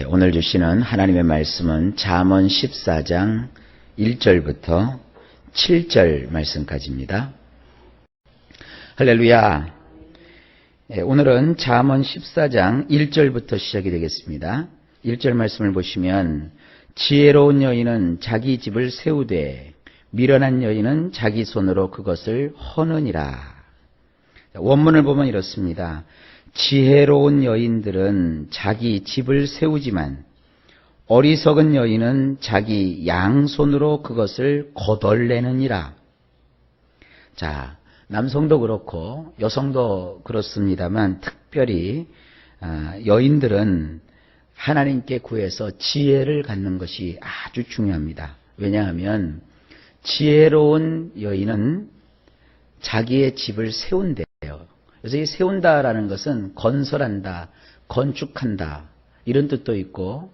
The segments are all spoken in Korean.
오늘 주시는 하나님의 말씀은 잠언 14장 1절부터 7절 말씀까지입니다. 할렐루야. 오늘은 잠언 14장 1절부터 시작이 되겠습니다. 1절 말씀을 보시면 지혜로운 여인은 자기 집을 세우되 미련한 여인은 자기 손으로 그것을 허느니라. 원문을 보면 이렇습니다. 지혜로운 여인들은 자기 집을 세우지만 어리석은 여인은 자기 양손으로 그것을 거덜내느니라. 자, 남성도 그렇고 여성도 그렇습니다만 특별히 여인들은 하나님께 구해서 지혜를 갖는 것이 아주 중요합니다. 왜냐하면 지혜로운 여인은 자기의 집을 세운대요. 그래서 이 세운다라는 것은 건설한다, 건축한다 이런 뜻도 있고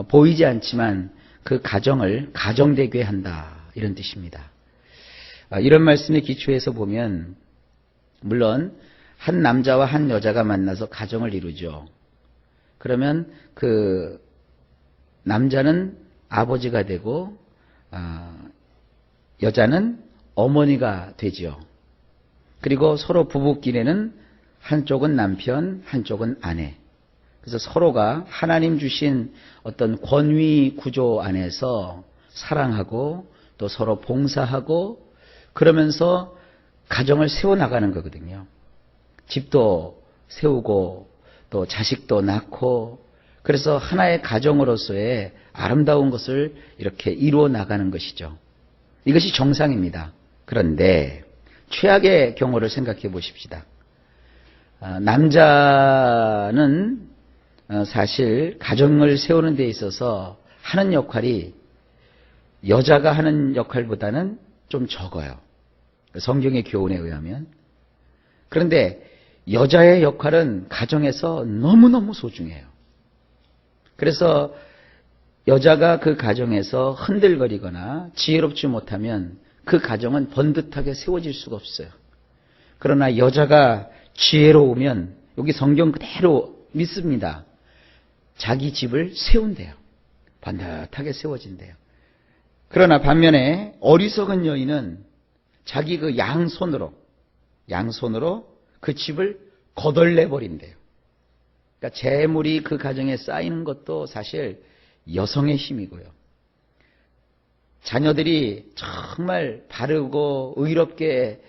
보이지 않지만 그 가정을 가정되게 한다 이런 뜻입니다. 이런 말씀에 기초해서 보면 물론 한 남자와 한 여자가 만나서 가정을 이루죠. 그러면 그 남자는 아버지가 되고 여자는 어머니가 되죠. 그리고 서로 부부끼리는 한쪽은 남편, 한쪽은 아내. 그래서 서로가 하나님 주신 어떤 권위 구조 안에서 사랑하고 또 서로 봉사하고 그러면서 가정을 세워나가는 거거든요. 집도 세우고 또 자식도 낳고 그래서 하나의 가정으로서의 아름다운 것을 이렇게 이루어 나가는 것이죠. 이것이 정상입니다. 그런데 최악의 경우를 생각해 보십시다. 남자는 사실 가정을 세우는 데 있어서 하는 역할이 여자가 하는 역할보다는 좀 적어요. 성경의 교훈에 의하면. 그런데 여자의 역할은 가정에서 너무너무 소중해요. 그래서 여자가 그 가정에서 흔들거리거나 지혜롭지 못하면 그 가정은 번듯하게 세워질 수가 없어요. 그러나 여자가 지혜로우면 여기 성경 그대로 믿습니다. 자기 집을 세운대요. 번듯하게 세워진대요. 그러나 반면에 어리석은 여인은 자기 그 양손으로 그 집을 거덜내버린대요. 그러니까 재물이 그 가정에 쌓이는 것도 사실 여성의 힘이고요. 자녀들이 정말 바르고 의롭게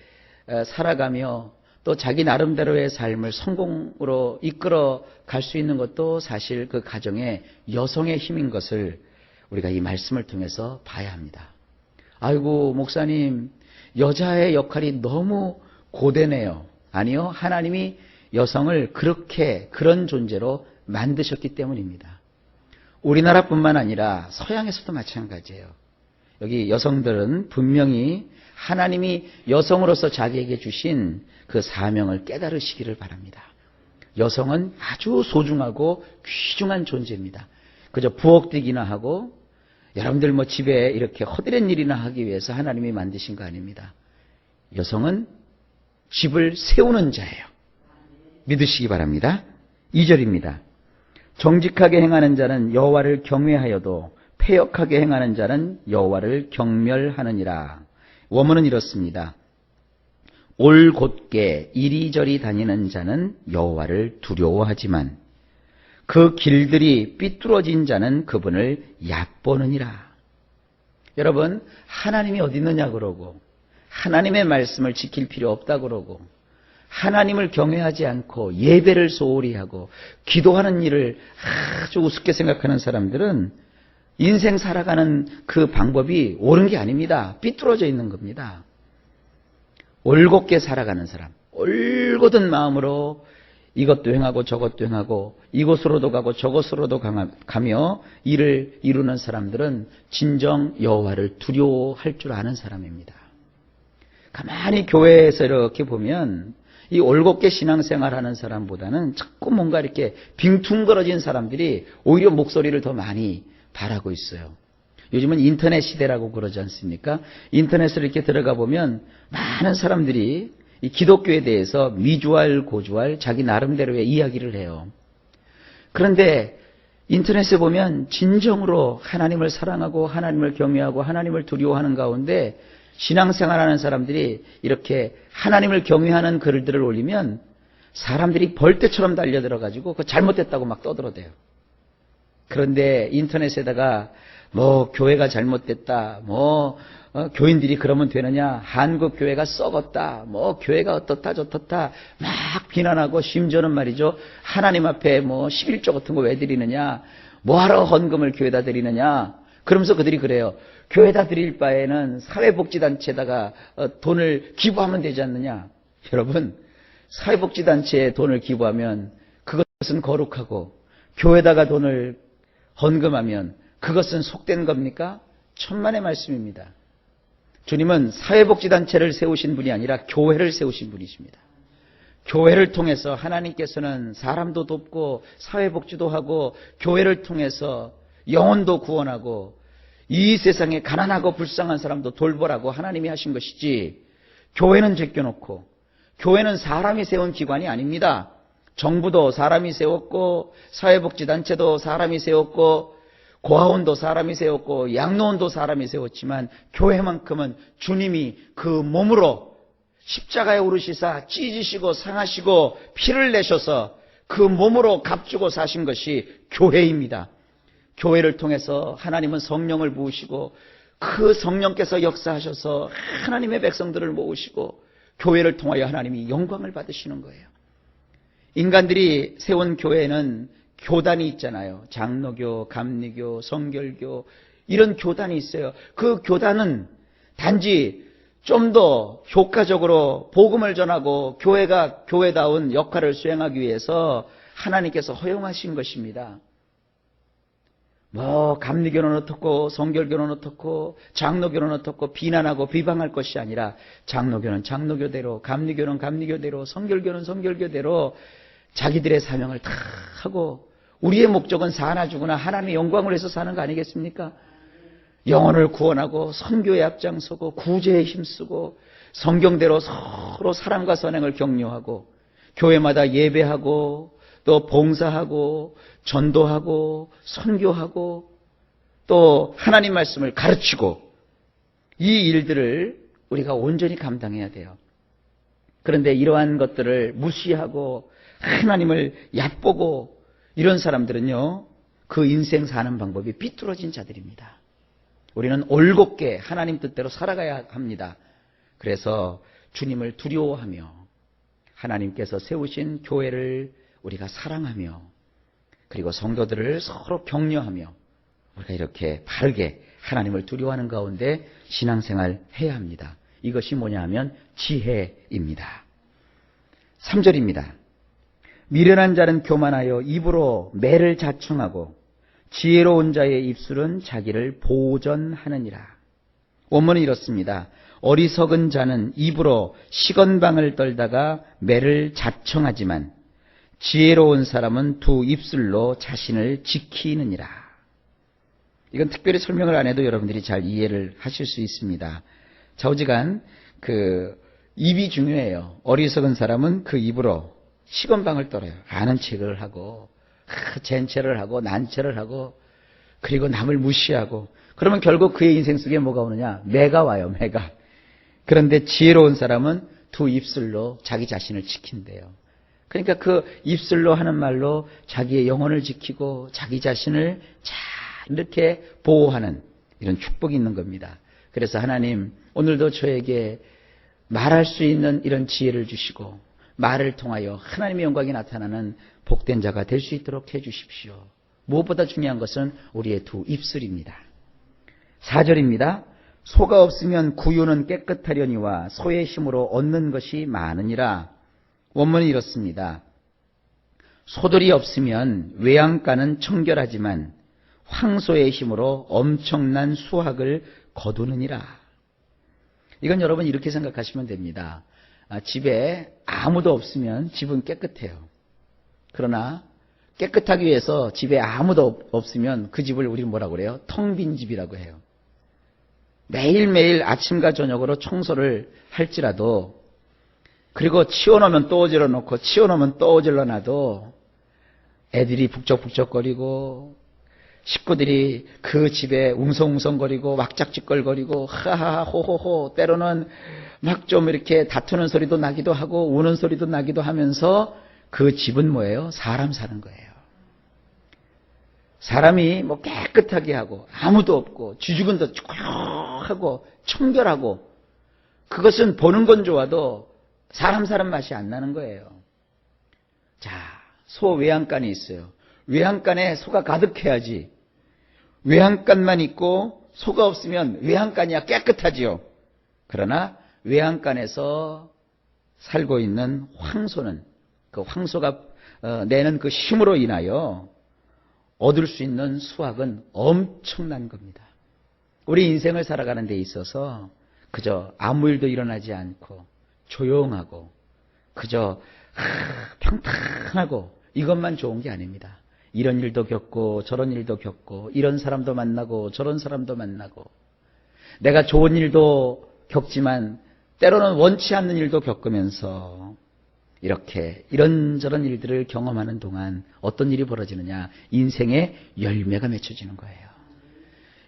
살아가며 또 자기 나름대로의 삶을 성공으로 이끌어 갈 수 있는 것도 사실 그 가정의 여성의 힘인 것을 우리가 이 말씀을 통해서 봐야 합니다. 아이고 목사님 여자의 역할이 너무 고되네요. 아니요, 하나님이 여성을 그런 존재로 만드셨기 때문입니다. 우리나라뿐만 아니라 서양에서도 마찬가지예요. 여기 여성들은 분명히 하나님이 여성으로서 자기에게 주신 그 사명을 깨달으시기를 바랍니다. 여성은 아주 소중하고 귀중한 존재입니다. 그저 부엌뛰기나 하고 여러분들 집에 이렇게 허드렛 일이나 하기 위해서 하나님이 만드신 거 아닙니다. 여성은 집을 세우는 자예요. 믿으시기 바랍니다. 2절입니다. 정직하게 행하는 자는 여호와를 경외하여도 패역하게 행하는 자는 여호와를 경멸하느니라. 원문은 이렇습니다. 올곧게 이리저리 다니는 자는 여호와를 두려워하지만 그 길들이 삐뚤어진 자는 그분을 얕보느니라. 여러분, 하나님이 어디 있느냐 그러고 하나님의 말씀을 지킬 필요 없다 그러고 하나님을 경외하지 않고 예배를 소홀히 하고 기도하는 일을 아주 우습게 생각하는 사람들은 인생 살아가는 그 방법이 옳은 게 아닙니다. 삐뚤어져 있는 겁니다. 올곧게 살아가는 사람, 올곧은 마음으로 이것도 행하고 저것도 행하고 이곳으로도 가고 저곳으로도 가며 일을 이루는 사람들은 진정 여호와를 두려워할 줄 아는 사람입니다. 가만히 교회에서 이렇게 보면 이 올곧게 신앙생활하는 사람보다는 자꾸 뭔가 이렇게 빙퉁거려진 사람들이 오히려 목소리를 더 많이 바라고 있어요. 요즘은 인터넷 시대라고 그러지 않습니까? 인터넷을 이렇게 들어가 보면 많은 사람들이 이 기독교에 대해서 미주알 고주알 자기 나름대로의 이야기를 해요. 그런데 인터넷에 보면 진정으로 하나님을 사랑하고 하나님을 경외하고 하나님을 두려워하는 가운데 신앙생활하는 사람들이 이렇게 하나님을 경외하는 글들을 올리면 사람들이 벌떼처럼 달려들어가지고 그 잘못됐다고 막 떠들어대요. 그런데 인터넷에다가 뭐 교회가 잘못됐다, 교인들이 그러면 되느냐, 한국 교회가 썩었다, 교회가 어떻다 저떻다 막 비난하고, 심지어는 말이죠, 하나님 앞에 11조 같은 거 왜 드리느냐, 뭐하러 헌금을 교회다 드리느냐, 그러면서 그들이 그래요. 교회다 드릴 바에는 사회복지단체에다가 돈을 기부하면 되지 않느냐. 여러분, 사회복지단체에 돈을 기부하면 그것은 거룩하고, 교회다가 돈을 헌금하면 그것은 속된 겁니까? 천만의 말씀입니다. 주님은 사회복지단체를 세우신 분이 아니라 교회를 세우신 분이십니다. 교회를 통해서 하나님께서는 사람도 돕고 사회복지도 하고, 교회를 통해서 영혼도 구원하고 이 세상에 가난하고 불쌍한 사람도 돌보라고 하나님이 하신 것이지, 교회는 제껴놓고, 교회는 사람이 세운 기관이 아닙니다. 정부도 사람이 세웠고, 사회복지단체도 사람이 세웠고, 고아원도 사람이 세웠고, 양로원도 사람이 세웠지만 교회만큼은 주님이 그 몸으로 십자가에 오르시사 찢으시고 상하시고 피를 내셔서 그 몸으로 값주고 사신 것이 교회입니다. 교회를 통해서 하나님은 성령을 부으시고, 그 성령께서 역사하셔서 하나님의 백성들을 모으시고, 교회를 통하여 하나님이 영광을 받으시는 거예요. 인간들이 세운 교회는 교단이 있잖아요. 장로교, 감리교, 성결교, 이런 교단이 있어요. 그 교단은 단지 좀 더 효과적으로 복음을 전하고 교회가 교회다운 역할을 수행하기 위해서 하나님께서 허용하신 것입니다. 감리교는 어떻고 성결교는 어떻고 장로교는 어떻고 비난하고 비방할 것이 아니라, 장로교는 장로교대로, 감리교는 감리교대로, 성결교는 성결교대로 자기들의 사명을 다 하고, 우리의 목적은 사나 죽으나 하나님의 영광을 위해서 사는 거 아니겠습니까? 영혼을 구원하고 선교에 앞장서고 구제에 힘쓰고 성경대로 서로 사랑과 선행을 격려하고, 교회마다 예배하고 또 봉사하고 전도하고 선교하고 또 하나님 말씀을 가르치고, 이 일들을 우리가 온전히 감당해야 돼요. 그런데 이러한 것들을 무시하고 하나님을 얕보고 이런 사람들은요, 그 인생 사는 방법이 삐뚤어진 자들입니다. 우리는 올곧게 하나님 뜻대로 살아가야 합니다. 그래서 주님을 두려워하며 하나님께서 세우신 교회를 우리가 사랑하며, 그리고 성도들을 서로 격려하며, 우리가 이렇게 바르게 하나님을 두려워하는 가운데 신앙생활 해야 합니다. 이것이 뭐냐 하면 지혜입니다. 3절입니다. 미련한 자는 교만하여 입으로 매를 자청하고 지혜로운 자의 입술은 자기를 보전하느니라. 원문은 이렇습니다. 어리석은 자는 입으로 시건방을 떨다가 매를 자청하지만 지혜로운 사람은 두 입술로 자신을 지키느니라. 이건 특별히 설명을 안 해도 여러분들이 잘 이해를 하실 수 있습니다. 좌우지간 입이 중요해요. 어리석은 사람은 그 입으로 시건방을 떨어요. 아는 척을 하고 젠체를 하고 난체를 하고, 그리고 남을 무시하고, 그러면 결국 그의 인생 속에 뭐가 오느냐? 매가 와요. 매가. 그런데 지혜로운 사람은 두 입술로 자기 자신을 지킨대요. 그러니까 그 입술로 하는 말로 자기의 영혼을 지키고 자기 자신을 잘 이렇게 보호하는 이런 축복이 있는 겁니다. 그래서 하나님, 오늘도 저에게 말할 수 있는 이런 지혜를 주시고, 말을 통하여 하나님의 영광이 나타나는 복된 자가 될 수 있도록 해주십시오. 무엇보다 중요한 것은 우리의 두 입술입니다. 4절입니다. 소가 없으면 구유는 깨끗하려니와 소의 힘으로 얻는 것이 많으니라. 원문이 이렇습니다. 소들이 없으면 외양간은 청결하지만 황소의 힘으로 엄청난 수확을 거두느니라. 이건 여러분 이렇게 생각하시면 됩니다. 집에 아무도 없으면 집은 깨끗해요. 그러나 깨끗하기 위해서 집에 아무도 없으면 그 집을 우리는 뭐라고 그래요? 텅 빈 집이라고 해요. 매일매일 아침과 저녁으로 청소를 할지라도, 그리고 치워놓으면 또 어질러 놓고 치워놓으면 또 어질러 놔도 애들이 북적북적거리고 식구들이 그 집에 웅성웅성거리고 왁작지껄거리고 하하하 호호호 때로는 막 좀 이렇게 다투는 소리도 나기도 하고 우는 소리도 나기도 하면서 그 집은 뭐예요? 사람 사는 거예요. 사람이 뭐 깨끗하게 하고 아무도 없고 쥐죽은도 조용하고 청결하고 그것은 보는 건 좋아도 사람 맛이 안 나는 거예요. 자, 소 외양간이 있어요. 외양간에 소가 가득해야지. 외양간만 있고 소가 없으면 외양간이야 깨끗하지요. 그러나 외양간에서 살고 있는 황소는 그 황소가 내는 그 힘으로 인하여 얻을 수 있는 수확은 엄청난 겁니다. 우리 인생을 살아가는 데 있어서 그저 아무 일도 일어나지 않고 조용하고 그저 평탄하고 이것만 좋은 게 아닙니다. 이런 일도 겪고 저런 일도 겪고 이런 사람도 만나고 저런 사람도 만나고 내가 좋은 일도 겪지만 때로는 원치 않는 일도 겪으면서 이렇게 이런저런 일들을 경험하는 동안 어떤 일이 벌어지느냐? 인생의 열매가 맺혀지는 거예요.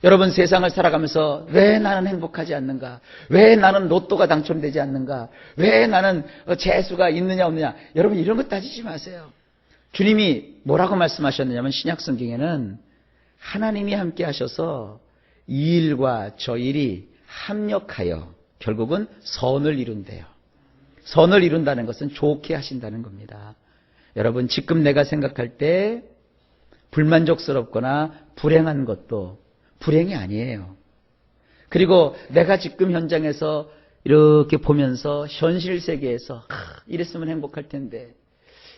여러분 세상을 살아가면서 왜 나는 행복하지 않는가? 왜 나는 로또가 당첨되지 않는가? 왜 나는 재수가 있느냐 없느냐? 여러분 이런 거 따지지 마세요. 주님이 뭐라고 말씀하셨느냐면 신약성경에는 하나님이 함께 하셔서 이 일과 저 일이 합력하여 결국은 선을 이룬대요. 선을 이룬다는 것은 좋게 하신다는 겁니다. 여러분 지금 내가 생각할 때 불만족스럽거나 불행한 것도 불행이 아니에요. 그리고 내가 지금 현장에서 이렇게 보면서 현실 세계에서 이랬으면 행복할 텐데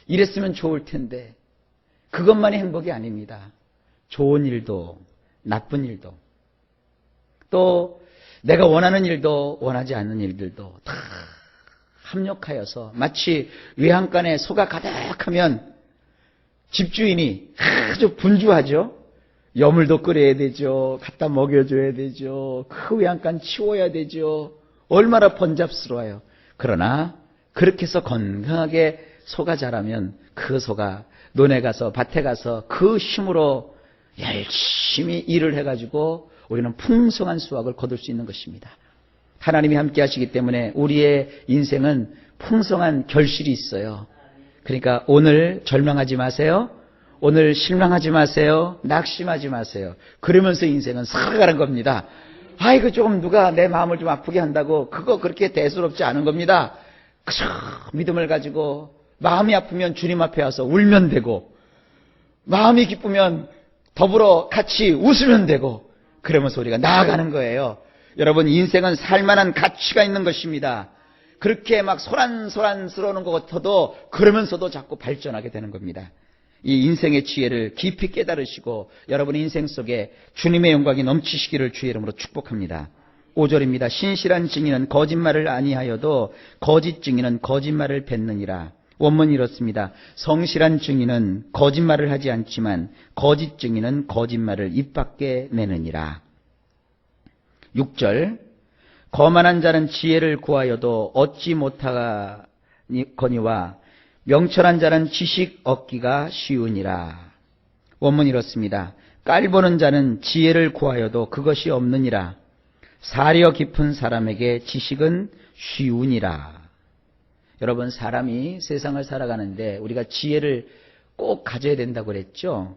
이랬으면 좋을 텐데 그것만이 행복이 아닙니다. 좋은 일도 나쁜 일도 또 내가 원하는 일도 원하지 않는 일들도 다 합력하여서 마치 외양간에 소가 가득하면 집주인이 아주 분주하죠. 여물도 끓여야 되죠. 갖다 먹여줘야 되죠. 그 외양간 치워야 되죠. 얼마나 번잡스러워요. 그러나 그렇게 해서 건강하게 소가 자라면 그 소가 논에 가서 밭에 가서 그 힘으로 열심히 일을 해가지고 우리는 풍성한 수확을 거둘 수 있는 것입니다. 하나님이 함께 하시기 때문에 우리의 인생은 풍성한 결실이 있어요. 그러니까 오늘 절망하지 마세요. 오늘 실망하지 마세요. 낙심하지 마세요. 그러면서 인생은 살아가는 겁니다. 아이고 조금 누가 내 마음을 좀 아프게 한다고 그거 그렇게 대수롭지 않은 겁니다. 그저 믿음을 가지고 마음이 아프면 주님 앞에 와서 울면 되고 마음이 기쁘면 더불어 같이 웃으면 되고 그러면서 우리가 나아가는 거예요. 여러분 인생은 살만한 가치가 있는 것입니다. 그렇게 막 소란스러운 것 같아도 그러면서도 자꾸 발전하게 되는 겁니다. 이 인생의 지혜를 깊이 깨달으시고 여러분의 인생 속에 주님의 영광이 넘치시기를 주의 이름으로 축복합니다. 5절입니다. 신실한 증인은 거짓말을 아니하여도 거짓 증인은 거짓말을 뱉느니라. 원문이 이렇습니다. 성실한 증인은 거짓말을 하지 않지만 거짓 증인은 거짓말을 입 밖에 내느니라. 6절 거만한 자는 지혜를 구하여도 얻지 못하거니와 명철한 자는 지식 얻기가 쉬우니라. 원문이 이렇습니다. 깔보는 자는 지혜를 구하여도 그것이 없느니라. 사려 깊은 사람에게 지식은 쉬우니라. 여러분 사람이 세상을 살아가는데 우리가 지혜를 꼭 가져야 된다고 그랬죠.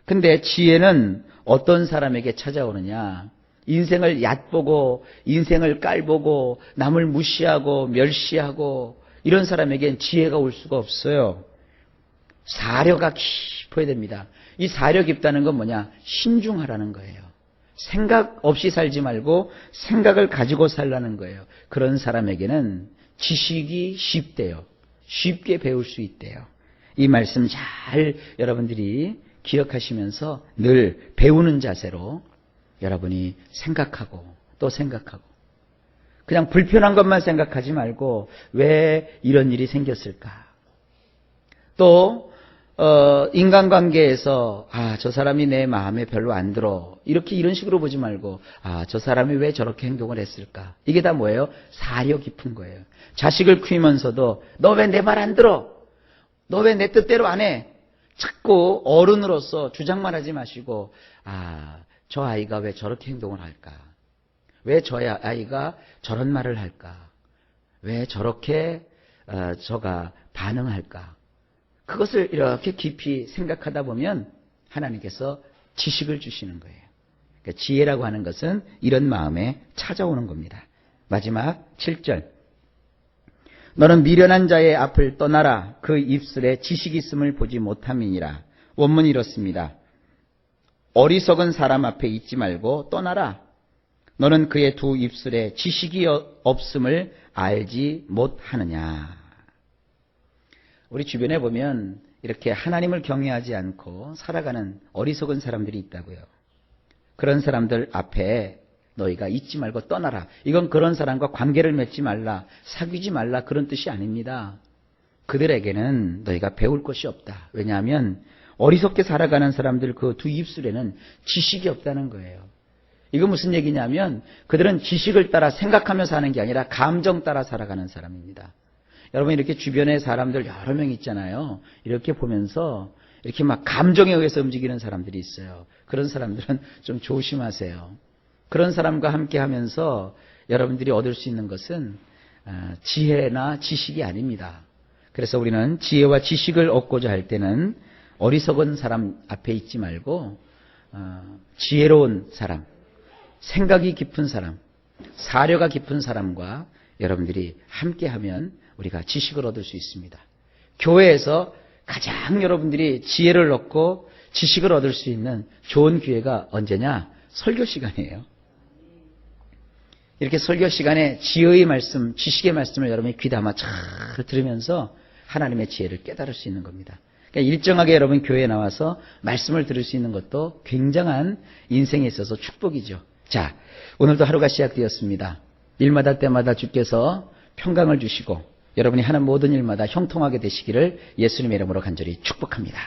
근데 지혜는 어떤 사람에게 찾아오느냐. 인생을 얕보고 인생을 깔보고 남을 무시하고 멸시하고 이런 사람에겐 지혜가 올 수가 없어요. 사려가 깊어야 됩니다. 이 사려 깊다는 건 뭐냐? 신중하라는 거예요. 생각 없이 살지 말고 생각을 가지고 살라는 거예요. 그런 사람에게는 지식이 쉽대요. 쉽게 배울 수 있대요. 이 말씀 잘 여러분들이 기억하시면서 늘 배우는 자세로 여러분이 생각하고 또 생각하고 그냥 불편한 것만 생각하지 말고 왜 이런 일이 생겼을까? 또 인간관계에서 저 사람이 내 마음에 별로 안 들어 이런 식으로 보지 말고 저 사람이 왜 저렇게 행동을 했을까? 이게 다 뭐예요? 사려 깊은 거예요. 자식을 키우면서도 너 왜 내 말 안 들어? 너 왜 내 뜻대로 안 해? 자꾸 어른으로서 주장만 하지 마시고, 저 아이가 왜 저렇게 행동을 할까? 왜 저 아이가 저런 말을 할까? 왜 저렇게 저가 반응할까? 그것을 이렇게 깊이 생각하다 보면 하나님께서 지식을 주시는 거예요. 그러니까 지혜라고 하는 것은 이런 마음에 찾아오는 겁니다. 마지막 7절. 너는 미련한 자의 앞을 떠나라. 그 입술에 지식이 있음을 보지 못함이니라. 원문이 이렇습니다. 어리석은 사람 앞에 있지 말고 떠나라. 너는 그의 두 입술에 지식이 없음을 알지 못하느냐. 우리 주변에 보면 이렇게 하나님을 경외하지 않고 살아가는 어리석은 사람들이 있다고요. 그런 사람들 앞에 너희가 있지 말고 떠나라. 이건 그런 사람과 관계를 맺지 말라, 사귀지 말라 그런 뜻이 아닙니다. 그들에게는 너희가 배울 것이 없다. 왜냐하면 어리석게 살아가는 사람들 그 두 입술에는 지식이 없다는 거예요. 이거 무슨 얘기냐면 그들은 지식을 따라 생각하며 사는 게 아니라 감정 따라 살아가는 사람입니다. 여러분 이렇게 주변에 사람들 여러 명 있잖아요. 이렇게 보면서 이렇게 막 감정에 의해서 움직이는 사람들이 있어요. 그런 사람들은 좀 조심하세요. 그런 사람과 함께 하면서 여러분들이 얻을 수 있는 것은 지혜나 지식이 아닙니다. 그래서 우리는 지혜와 지식을 얻고자 할 때는 어리석은 사람 앞에 있지 말고 지혜로운 사람, 생각이 깊은 사람, 사려가 깊은 사람과 여러분들이 함께하면 우리가 지식을 얻을 수 있습니다. 교회에서 가장 여러분들이 지혜를 얻고 지식을 얻을 수 있는 좋은 기회가 언제냐? 설교 시간이에요. 이렇게 설교 시간에 지혜의 말씀, 지식의 말씀을 여러분이 귀담아 잘 들으면서 하나님의 지혜를 깨달을 수 있는 겁니다. 그러니까 일정하게 여러분 교회에 나와서 말씀을 들을 수 있는 것도 굉장한 인생에 있어서 축복이죠. 자, 오늘도 하루가 시작되었습니다. 일마다 때마다 주께서 평강을 주시고 여러분이 하는 모든 일마다 형통하게 되시기를 예수님의 이름으로 간절히 축복합니다.